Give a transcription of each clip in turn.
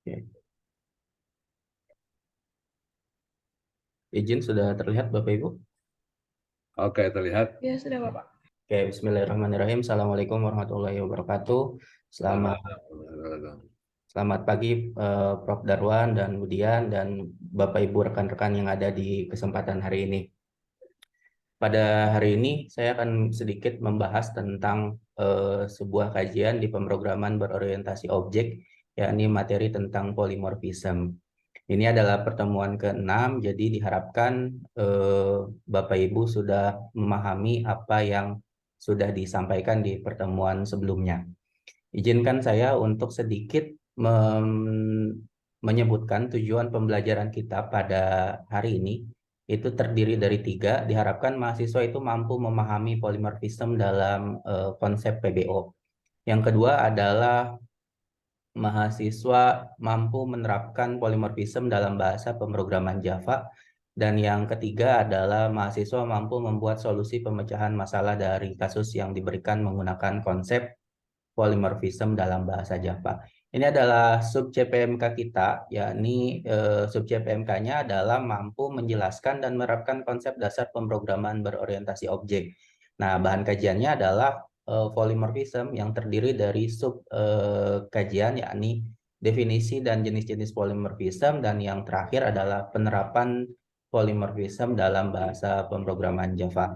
Oke. Izin sudah terlihat Bapak Ibu? Oke, terlihat. Ya, sudah Bapak. Oke, Bismillahirrahmanirrahim. Assalamualaikum warahmatullahi wabarakatuh. Selamat selamat pagi Prof. Darwan dan Budian dan Bapak Ibu rekan-rekan yang ada di kesempatan hari ini. Pada hari ini saya akan sedikit membahas tentang sebuah kajian di pemrograman berorientasi objek, yakni materi tentang polimorfism. Ini adalah pertemuan ke-6, jadi diharapkan Bapak Ibu sudah memahami apa yang sudah disampaikan di pertemuan sebelumnya. Izinkan saya untuk sedikit menyebutkan tujuan pembelajaran kita pada hari ini. Itu terdiri dari 3. Diharapkan mahasiswa itu mampu memahami polimorfisme dalam konsep PBO. Yang kedua adalah mahasiswa mampu menerapkan polimorfisme dalam bahasa pemrograman Java. Dan yang ketiga adalah mahasiswa mampu membuat solusi pemecahan masalah dari kasus yang diberikan menggunakan konsep polimorfisme dalam bahasa Java. Ini adalah sub CPMK kita, yakni sub CPMK-nya adalah mampu menjelaskan dan menerapkan konsep dasar pemrograman berorientasi objek. Nah, bahan kajiannya adalah polimorfisme yang terdiri dari sub kajian, yakni definisi dan jenis-jenis polimorfisme, dan yang terakhir adalah penerapan polimorfisme dalam bahasa pemrograman Java.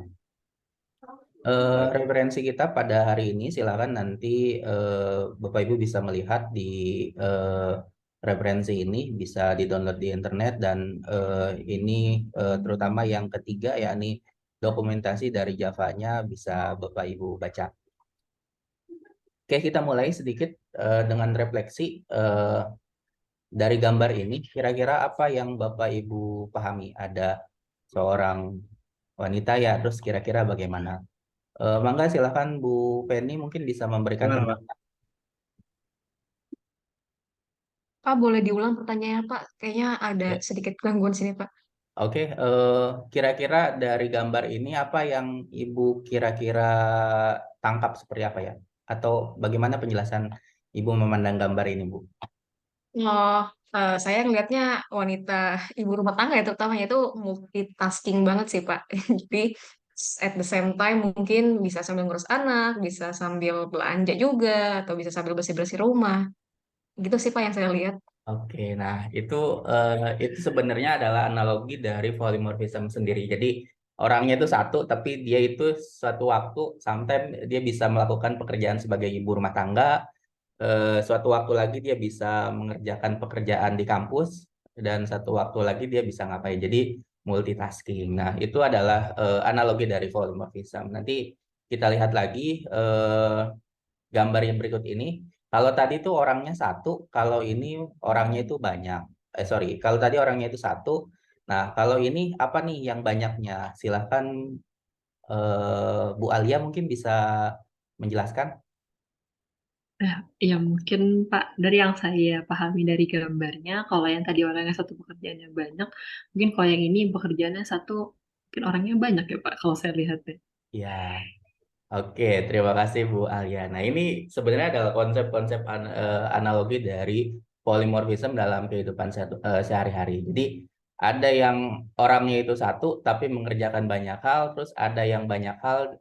Referensi kita pada hari ini silakan nanti Bapak Ibu bisa melihat di referensi ini, bisa di-download di internet, dan ini terutama yang ketiga, yakni dokumentasi dari Java-nya bisa Bapak Ibu baca. Oke, kita mulai sedikit dengan refleksi dari gambar ini. Kira-kira apa yang Bapak Ibu pahami? Ada seorang wanita ya, terus kira-kira bagaimana? Mangga silakan Bu Penny mungkin bisa memberikan Gimana, Pak? pendapat. Pak, boleh diulang pertanyaannya, Pak? Kayaknya ada Ya. sedikit gangguan sini, Pak. Oke, kira-kira dari gambar ini apa yang Ibu kira-kira tangkap seperti apa ya? Atau bagaimana penjelasan Ibu memandang gambar ini, Bu? Oh, saya ngelihatnya wanita ibu rumah tangga ya, terutamanya itu multitasking banget sih, Pak. Jadi, at the same time mungkin bisa sambil ngurus anak, bisa sambil belanja juga, atau bisa sambil bersih-bersih rumah. Gitu sih, Pak, yang saya lihat. Oke, nah itu sebenarnya adalah analogi dari polymorphism sendiri. Jadi orangnya itu satu, tapi dia itu suatu waktu, sometimes dia bisa melakukan pekerjaan sebagai ibu rumah tangga, suatu waktu lagi dia bisa mengerjakan pekerjaan di kampus, dan satu waktu lagi dia bisa ngapain. Jadi multitasking. Nah, itu adalah analogi dari polymorphism. Nanti kita lihat lagi gambar yang berikut ini. Kalau tadi itu orangnya satu, kalau ini orangnya itu banyak. Sorry, kalau tadi orangnya itu satu. Nah, kalau ini apa nih yang banyaknya? Silahkan Bu Alia mungkin bisa menjelaskan. Ya mungkin Pak, dari yang saya pahami dari gambarnya, kalau yang tadi orangnya satu pekerjaannya banyak, mungkin kalau yang ini pekerjaannya satu, mungkin orangnya banyak ya Pak, kalau saya lihat ya. Ya, oke, terima kasih Bu Alia. Nah, ini sebenarnya adalah konsep-konsep analogi dari polymorphism dalam kehidupan sehari-hari. Jadi, ada yang orangnya itu satu, tapi mengerjakan banyak hal, terus ada yang banyak hal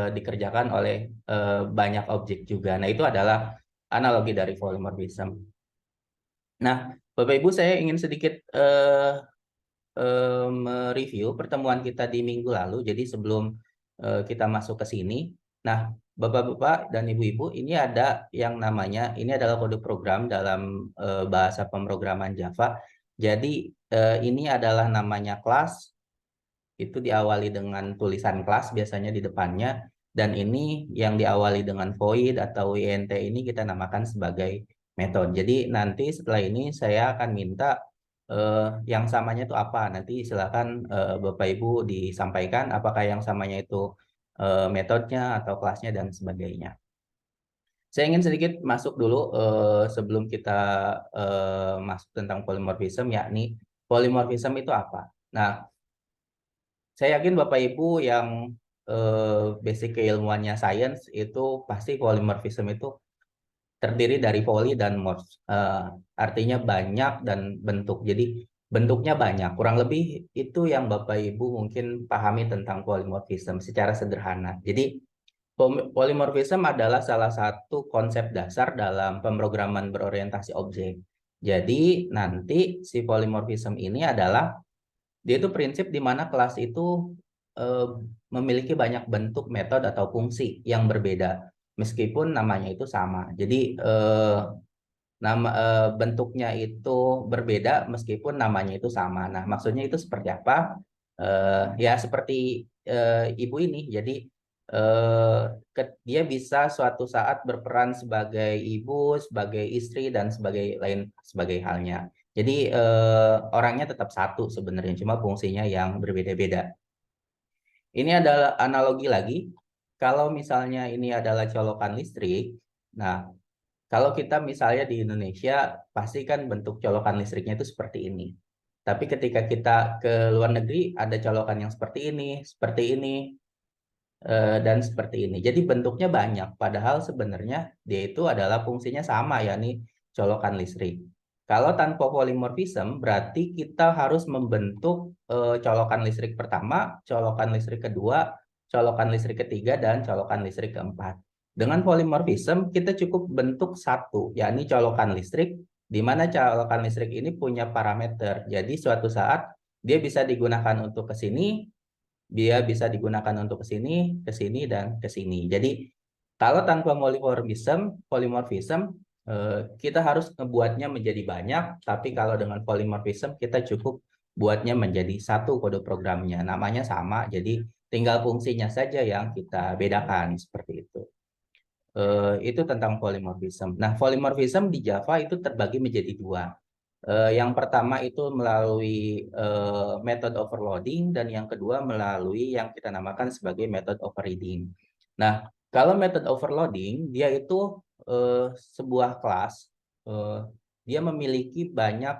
dikerjakan oleh banyak objek juga. Nah, itu adalah analogi dari polymorphism. Nah, Bapak Ibu, saya ingin sedikit mereview pertemuan kita di minggu lalu. Jadi sebelum kita masuk ke sini, nah Bapak-bapak dan Ibu-ibu, ini ada yang namanya, ini adalah kode program dalam bahasa pemrograman Java. Jadi ini adalah namanya kelas, itu diawali dengan tulisan kelas biasanya di depannya, dan ini yang diawali dengan void atau int ini kita namakan sebagai metode. Jadi nanti setelah ini saya akan minta yang samanya itu apa. Nanti silakan Bapak Ibu disampaikan apakah yang samanya itu metodenya atau kelasnya dan sebagainya. Saya ingin sedikit masuk dulu sebelum kita masuk tentang polymorphism, yakni polymorphism itu apa. Nah, saya yakin Bapak Ibu yang basic keilmuannya sains itu pasti polymorphism itu terdiri dari volley dan Morse. Artinya banyak dan bentuk. Jadi bentuknya banyak. Kurang lebih itu yang Bapak Ibu mungkin pahami tentang polymorphism secara sederhana. Jadi polymorphism adalah salah satu konsep dasar dalam pemrograman berorientasi objek. Jadi nanti si polymorphism ini adalah dia itu prinsip di mana kelas itu memiliki banyak bentuk, metode atau fungsi yang berbeda meskipun namanya itu sama. Jadi bentuknya itu berbeda meskipun namanya itu sama. Nah, maksudnya itu seperti apa? Ya seperti ibu ini. Jadi dia bisa suatu saat berperan sebagai ibu, sebagai istri dan sebagai halnya. Jadi orangnya tetap satu sebenarnya, cuma fungsinya yang berbeda-beda. Ini adalah analogi lagi. Kalau misalnya ini adalah colokan listrik, nah kalau kita misalnya di Indonesia, pasti kan bentuk colokan listriknya itu seperti ini. Tapi ketika kita ke luar negeri, ada colokan yang seperti ini, dan seperti ini. Jadi bentuknya banyak, padahal sebenarnya dia itu adalah fungsinya sama, yakni colokan listrik. Kalau tanpa polymorphism, berarti kita harus membentuk colokan listrik pertama, colokan listrik kedua, colokan listrik ketiga, dan colokan listrik keempat. Dengan polymorphism, kita cukup bentuk satu, yakni colokan listrik, di mana colokan listrik ini punya parameter. Jadi suatu saat dia bisa digunakan untuk ke sini, dia bisa digunakan untuk ke sini, dan ke sini. Jadi kalau tanpa polymorphism, kita harus membuatnya menjadi banyak, tapi kalau dengan polymorphism kita cukup buatnya menjadi satu kode programnya, namanya sama, jadi tinggal fungsinya saja yang kita bedakan seperti itu. Itu tentang polymorphism. Nah, polymorphism di Java itu terbagi menjadi dua. Yang pertama itu melalui method overloading dan yang kedua melalui yang kita namakan sebagai method overriding. Nah, kalau method overloading dia itu sebuah kelas, dia memiliki banyak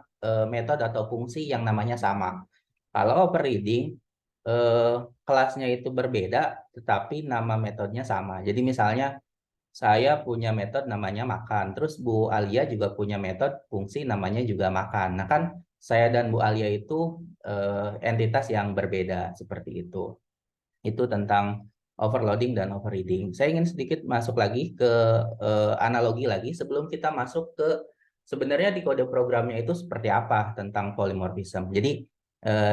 metode atau fungsi yang namanya sama. Kalau overriding kelasnya itu berbeda tetapi nama metodenya sama. Jadi misalnya saya punya metode namanya makan, terus Bu Alia juga punya metode fungsi namanya juga makan. Nah kan saya dan Bu Alia itu entitas yang berbeda seperti itu. Itu tentang overloading dan overriding. Saya ingin sedikit masuk lagi ke analogi lagi sebelum kita masuk ke sebenarnya di kode programnya itu seperti apa tentang polymorphism. Jadi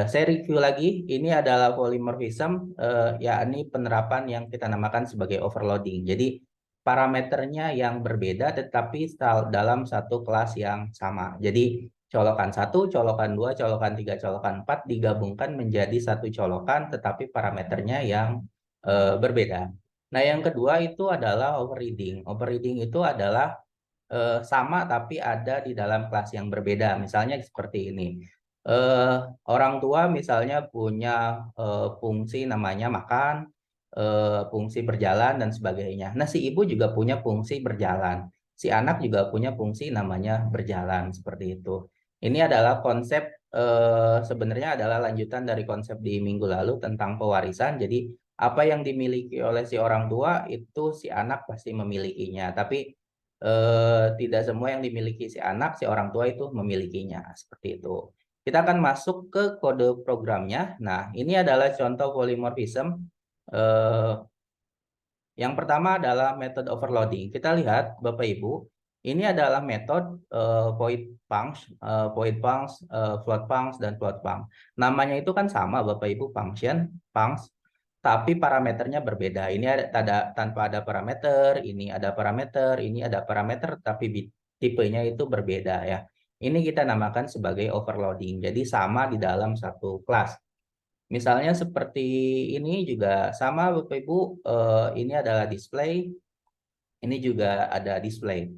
saya review lagi, ini adalah polymorphism, yakni penerapan yang kita namakan sebagai overloading. Jadi parameternya yang berbeda tetapi dalam satu kelas yang sama. Jadi colokan 1, colokan 2, colokan 3, colokan 4 digabungkan menjadi satu colokan tetapi parameternya yang berbeda. Nah, yang kedua itu adalah overriding. Overriding itu adalah sama tapi ada di dalam kelas yang berbeda. Misalnya seperti ini. Orang tua misalnya punya fungsi namanya makan, fungsi berjalan dan sebagainya. Nah, si ibu juga punya fungsi berjalan. Si anak juga punya fungsi namanya berjalan seperti itu. Ini adalah konsep sebenarnya adalah lanjutan dari konsep di minggu lalu tentang pewarisan. Jadi apa yang dimiliki oleh si orang tua itu si anak pasti memilikinya. Tapi tidak semua yang dimiliki si anak, si orang tua itu memilikinya seperti itu. Kita akan masuk ke kode programnya. Nah, ini adalah contoh polymorphism. Yang pertama adalah method overloading. Kita lihat Bapak Ibu, ini adalah metode void function, float function dan float function. Namanya itu kan sama Bapak Ibu, function, tapi parameternya berbeda. Ini ada tanpa ada parameter, ini ada parameter, tapi tipenya itu berbeda ya. Ini kita namakan sebagai overloading. Jadi sama di dalam satu kelas. Misalnya seperti ini juga sama Bapak Ibu, ini adalah display, ini juga ada display.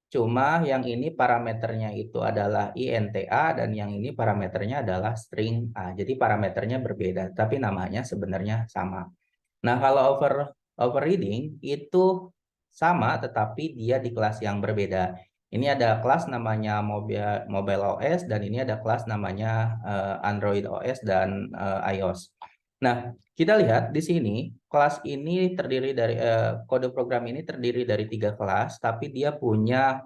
Cuma yang ini parameternya itu adalah INTA dan yang ini parameternya adalah string A. Jadi parameternya berbeda, tapi namanya sebenarnya sama. Nah, kalau overriding itu sama tetapi dia di kelas yang berbeda. Ini ada kelas namanya mobile OS dan ini ada kelas namanya Android OS dan iOS. Nah, kita lihat di sini kelas ini terdiri dari kode program ini terdiri dari 3 kelas, tapi dia punya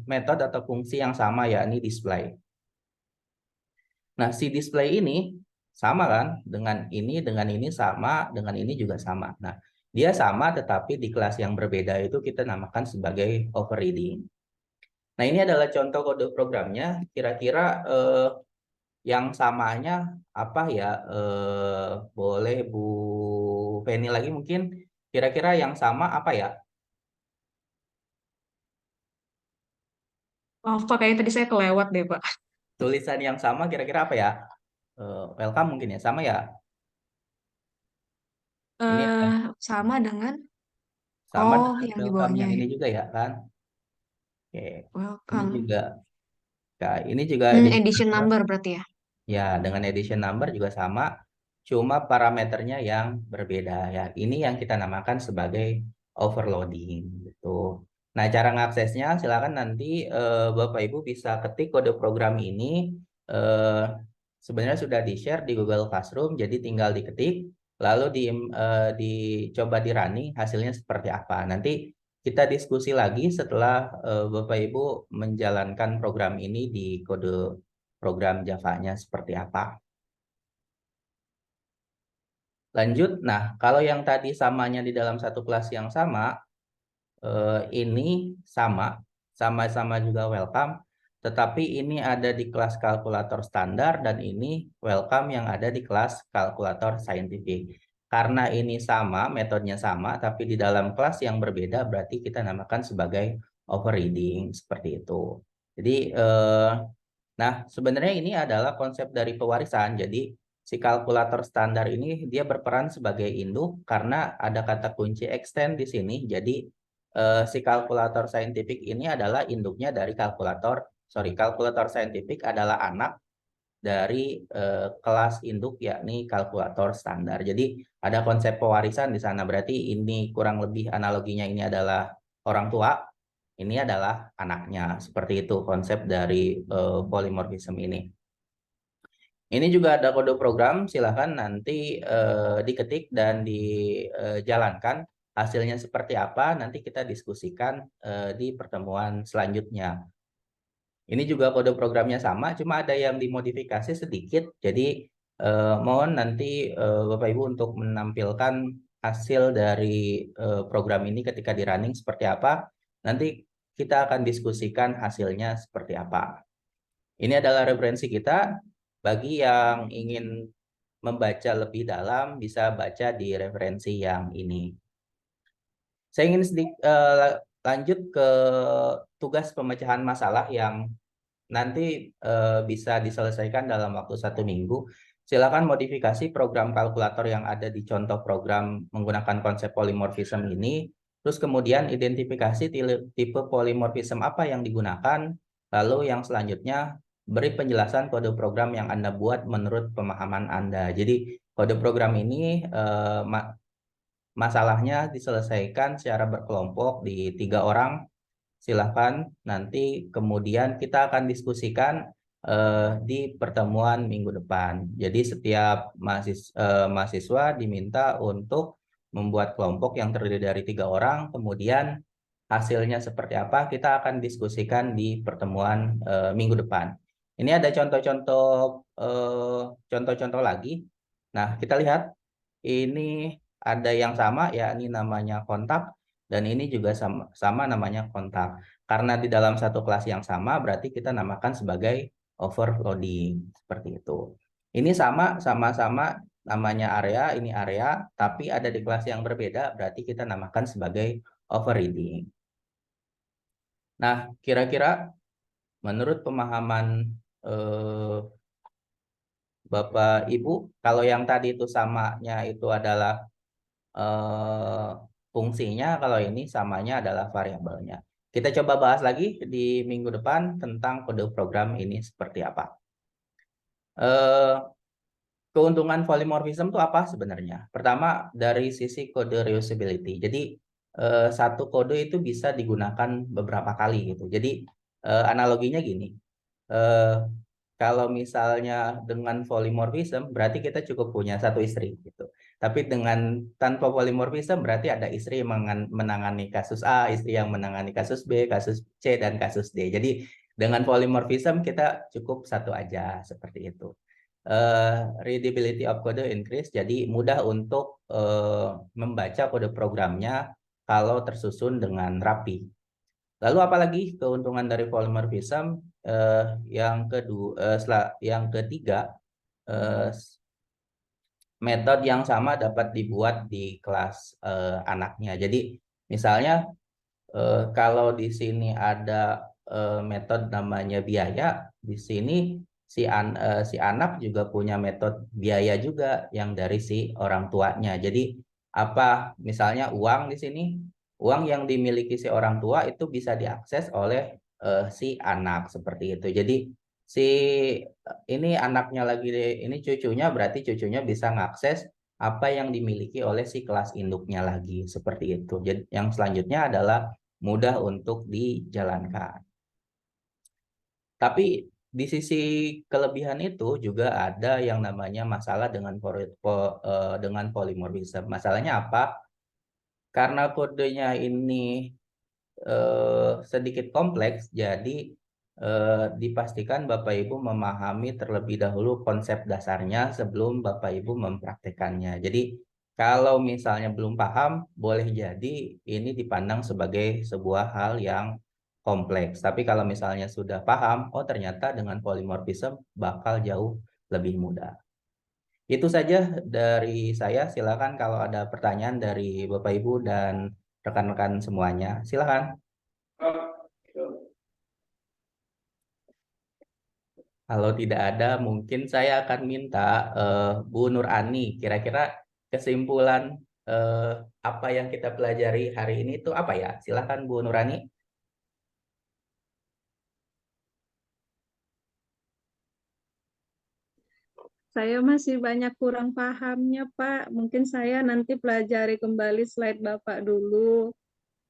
metode atau fungsi yang sama, yakni display. Nah, si display ini sama kan dengan ini sama, dengan ini juga sama. Nah, dia sama tetapi di kelas yang berbeda itu kita namakan sebagai overriding. Nah, ini adalah contoh kode programnya. Kira-kira yang samanya apa ya? Boleh Bu Feni lagi mungkin. Kira-kira yang sama apa ya? Maaf Pak, kayaknya tadi saya kelewat deh Pak. Tulisan yang sama kira-kira apa ya? Welcome mungkin ya, sama ya. Ini Eh sama dengan, sama oh dengan yang di welcome bawahnya yang ya. ini juga ya kan? Oke, ini Welcome. juga, ya, ini juga edition Edition number. number berarti ya. Ya, dengan edition number juga sama, cuma parameternya yang berbeda ya. Ini yang kita namakan sebagai overloading gitu. Nah, cara ngaksesnya silakan nanti Bapak Ibu bisa ketik kode program ini. eh, Sebenarnya sudah di-share di Google Classroom, jadi tinggal diketik, lalu dicoba di running hasilnya seperti apa. Nanti kita diskusi lagi setelah Bapak Ibu menjalankan program ini di kode program Java-nya seperti apa. Lanjut, nah kalau yang tadi samanya di dalam satu kelas yang sama, ini sama-sama juga welcome, tetapi ini ada di kelas kalkulator standar dan ini welcome yang ada di kelas kalkulator saintifik. Karena ini sama, metodenya sama, tapi di dalam kelas yang berbeda, berarti kita namakan sebagai overriding, seperti itu. Jadi, nah, sebenarnya ini adalah konsep dari pewarisan. Jadi, si kalkulator standar ini dia berperan sebagai induk karena ada kata kunci extend di sini. Jadi, si kalkulator saintifik ini adalah induknya dari kalkulator saintifik adalah anak dari kelas induk yakni kalkulator standar. Jadi, ada konsep pewarisan di sana. Berarti ini kurang lebih analoginya ini adalah orang tua, ini adalah anaknya. Seperti itu konsep dari polymorphism ini. Ini juga ada kode program, silahkan nanti diketik dan dijalankan. Hasilnya seperti apa, nanti kita diskusikan di pertemuan selanjutnya. Ini juga kode programnya sama, cuma ada yang dimodifikasi sedikit. Jadi mohon nanti Bapak Ibu untuk menampilkan hasil dari program ini ketika di running seperti apa. Nanti kita akan diskusikan hasilnya seperti apa. Ini adalah referensi kita. Bagi yang ingin membaca lebih dalam, bisa baca di referensi yang ini. Saya ingin lanjut ke tugas pemecahan masalah yang nanti bisa diselesaikan dalam waktu 1 minggu. Silakan modifikasi program kalkulator yang ada di contoh program menggunakan konsep polymorphism ini. Terus kemudian identifikasi tipe polymorphism apa yang digunakan. Lalu yang selanjutnya beri penjelasan kode program yang Anda buat menurut pemahaman Anda. Jadi kode program ini masalahnya diselesaikan secara berkelompok di 3 orang. Silahkan nanti kemudian kita akan diskusikan di pertemuan minggu depan. Jadi setiap mahasiswa diminta untuk membuat kelompok yang terdiri dari 3 orang, kemudian hasilnya seperti apa kita akan diskusikan di pertemuan minggu depan. Ini ada contoh-contoh lagi. Nah, kita lihat ini ada yang sama, ya ini namanya kontak. Dan ini juga sama namanya kontak. Karena di dalam satu kelas yang sama, berarti kita namakan sebagai overloading. Seperti itu. Ini sama-sama namanya area, ini area, tapi ada di kelas yang berbeda, berarti kita namakan sebagai overriding. Nah, kira-kira menurut pemahaman Bapak Ibu, kalau yang tadi itu samanya itu adalah fungsinya, kalau ini samanya adalah variabelnya. Kita coba bahas lagi di minggu depan tentang kode program ini seperti apa. Keuntungan polymorphism itu apa sebenarnya? Pertama, dari sisi kode reusability. Jadi, satu kode itu bisa digunakan beberapa kali gitu. Jadi, analoginya gini. kalau misalnya dengan polimorfism berarti kita cukup punya satu istri gitu. Tapi dengan tanpa polimorfism berarti ada istri yang menangani kasus A, istri yang menangani kasus B, kasus C, dan kasus D. Jadi dengan polimorfism kita cukup satu aja seperti itu. Readability of code increase, jadi mudah untuk membaca kode programnya kalau tersusun dengan rapi. Lalu apalagi keuntungan dari polymorphism? Yang ketiga, metode yang sama dapat dibuat di kelas anaknya. Jadi misalnya kalau di sini ada metode namanya biaya, di sini si anak juga punya metode biaya juga yang dari si orang tuanya. Jadi apa misalnya uang di sini, uang yang dimiliki si orang tua itu bisa diakses oleh si anak seperti itu. Jadi si ini anaknya lagi ini cucunya, berarti cucunya bisa mengakses apa yang dimiliki oleh si kelas induknya lagi seperti itu. Jadi yang selanjutnya adalah mudah untuk dijalankan. Tapi di sisi kelebihan itu juga ada yang namanya masalah dengan polymorphism. Masalahnya apa? Karena kodenya ini sedikit kompleks, jadi dipastikan Bapak Ibu memahami terlebih dahulu konsep dasarnya sebelum Bapak Ibu mempraktekannya. Jadi kalau misalnya belum paham, boleh jadi ini dipandang sebagai sebuah hal yang kompleks. Tapi kalau misalnya sudah paham, oh ternyata dengan polymorphism bakal jauh lebih mudah. Itu saja dari saya. Silakan kalau ada pertanyaan dari Bapak Ibu dan rekan-rekan semuanya. Silakan. Kalau tidak ada, mungkin saya akan minta Bu Nur Ani, kira-kira kesimpulan apa yang kita pelajari hari ini itu apa ya? Silakan Bu Nur Ani. Saya masih banyak kurang pahamnya, Pak. Mungkin saya nanti pelajari kembali slide Bapak dulu.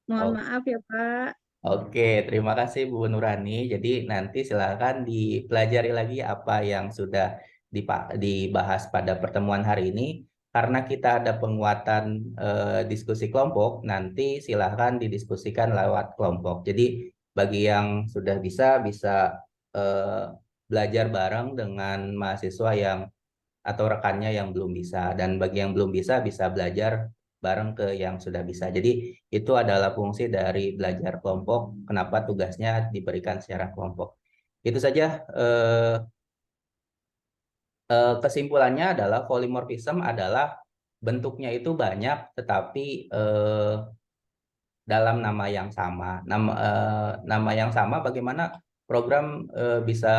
Mohon Oh, maaf ya, Pak. oke, terima kasih Bu Nurani. Jadi nanti silakan dipelajari lagi apa yang sudah dibahas pada pertemuan hari ini. Karena kita ada penguatan diskusi kelompok, nanti silakan didiskusikan lewat kelompok. Jadi bagi yang sudah bisa eh, belajar bareng dengan mahasiswa yang atau rekannya yang belum bisa. Dan bagi yang belum bisa belajar bareng ke yang sudah bisa. Jadi itu adalah fungsi dari belajar kelompok, kenapa tugasnya diberikan secara kelompok. Itu saja. Kesimpulannya adalah polymorphism adalah bentuknya itu banyak, tetapi dalam nama yang sama. Nama yang sama, bagaimana program bisa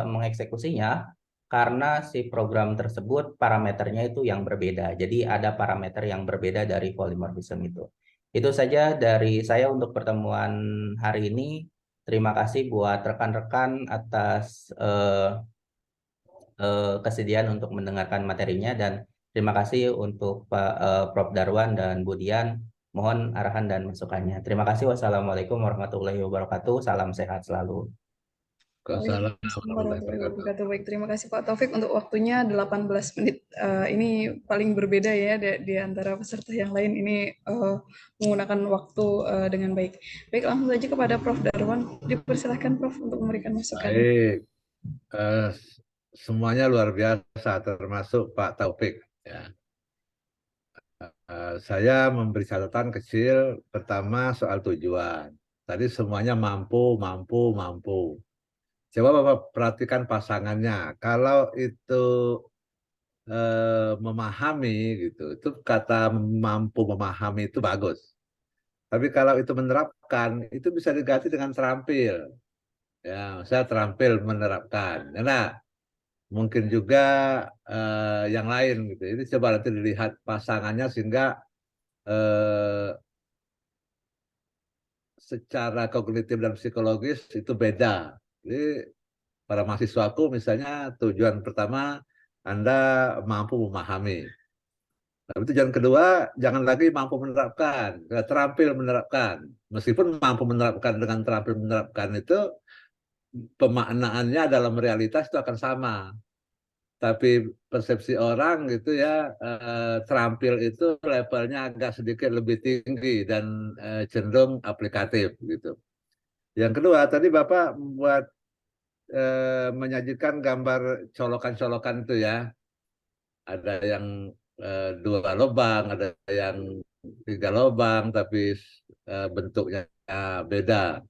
mengeksekusinya? Karena si program tersebut parameternya itu yang berbeda. Jadi ada parameter yang berbeda dari polymorphism itu. Itu saja dari saya untuk pertemuan hari ini. Terima kasih buat rekan-rekan atas kesediaan untuk mendengarkan materinya, dan terima kasih untuk Pak Prof. Darwan dan Bu Dian. Mohon arahan dan masukannya. Terima kasih. Wassalamualaikum warahmatullahi wabarakatuh. Salam sehat selalu. Waalaikumsalam Waalaikumsalam warahmatullahi warahmatullahi wabarakatuh. wabarakatuh. Baik, terima kasih Pak Taufik untuk waktunya 18 menit. Ini paling berbeda ya di antara peserta yang lain. Ini menggunakan waktu dengan baik. Baik, langsung saja kepada Prof. Darwan. Dipersilahkan Prof untuk memberikan masukan. Baik, semuanya luar biasa, termasuk Pak Taufik. Ya. Saya memberi catatan kecil. Pertama soal tujuan. Tadi semuanya mampu, mampu, mampu. Coba Bapak perhatikan pasangannya. Kalau itu memahami gitu, itu kata mampu memahami itu bagus. Tapi kalau itu menerapkan, itu bisa diganti dengan terampil. Ya, saya terampil menerapkan. Karena mungkin juga yang lain gitu. Ini coba nanti dilihat pasangannya sehingga secara kognitif dan psikologis itu beda. Jadi para mahasiswaku misalnya tujuan pertama Anda mampu memahami. Tapi tujuan kedua jangan lagi mampu menerapkan, terampil menerapkan. Meskipun mampu menerapkan dengan terampil menerapkan itu pemaknaannya dalam realitas itu akan sama. Tapi persepsi orang gitu ya, terampil itu levelnya agak sedikit lebih tinggi dan cenderung aplikatif gitu. Yang kedua, tadi Bapak membuat menyajikan gambar colokan-colokan itu ya. Ada yang 2 lubang, ada yang 3 lubang, tapi bentuknya beda.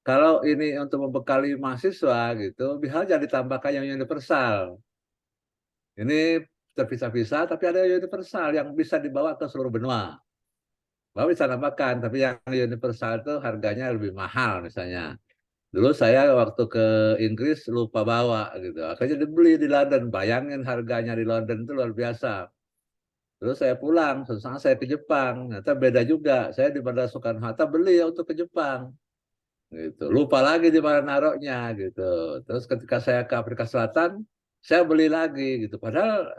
Kalau ini untuk membekali mahasiswa gitu, bisa jadi ditambahkan yang universal. Ini terpisah-pisah, tapi ada yang universal yang bisa dibawa ke seluruh benua. Bapak bisa nambahkan, tapi yang universal itu harganya lebih mahal misalnya. Dulu saya waktu ke Inggris lupa bawa gitu. Akhirnya dibeli di London. Bayangin harganya di London itu luar biasa. Terus saya pulang, sesaat saya ke Jepang. Ternyata beda juga. Saya di Bandara Soekarno-Hatta beli untuk ke Jepang. Gitu. Lupa lagi di mana naruhnya gitu. Terus ketika saya ke Afrika Selatan, saya beli lagi gitu. Padahal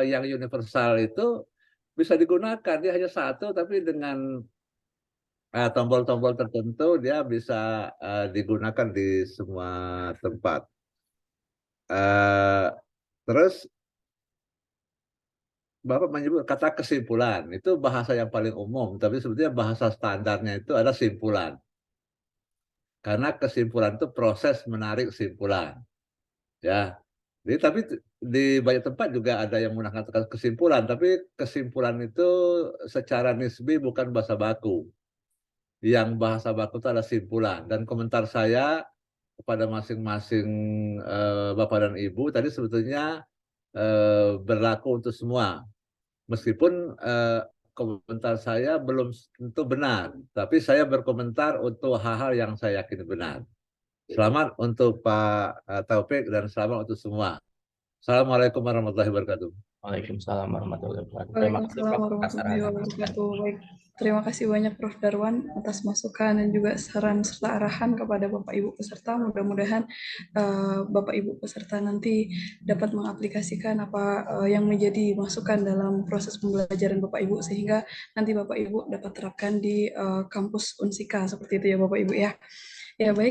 yang universal itu bisa digunakan. Dia hanya satu, tapi dengan tombol-tombol tertentu dia bisa digunakan di semua tempat. Terus Bapak menyebut kata kesimpulan, itu bahasa yang paling umum, tapi sebetulnya bahasa standarnya itu ada simpulan. Karena kesimpulan itu proses menarik kesimpulan. Ya. Jadi, tapi di banyak tempat juga ada yang menggunakan kata kesimpulan, tapi kesimpulan itu secara nisbi bukan bahasa baku. Yang bahasa baku itu adalah simpulan. Dan komentar saya kepada masing-masing Bapak dan Ibu tadi sebetulnya berlaku untuk semua. Meskipun komentar saya belum tentu benar, tapi saya berkomentar untuk hal-hal yang saya yakini benar. Selamat untuk Pak Taufik dan selamat untuk semua. Assalamualaikum warahmatullahi wabarakatuh. Waalaikumsalam warahmatullahi wabarakatuh. Terima kasih Waalaikumsalam Prof atas warahmatullahi saran. wabarakatuh. Baik, terima kasih banyak Prof Darwan atas masukan dan juga saran serta arahan kepada Bapak Ibu peserta. Mudah-mudahan Bapak Ibu peserta nanti dapat mengaplikasikan apa yang menjadi masukan dalam proses pembelajaran Bapak Ibu sehingga nanti Bapak Ibu dapat terapkan di kampus Unsika seperti itu ya Bapak Ibu ya. Ya baik.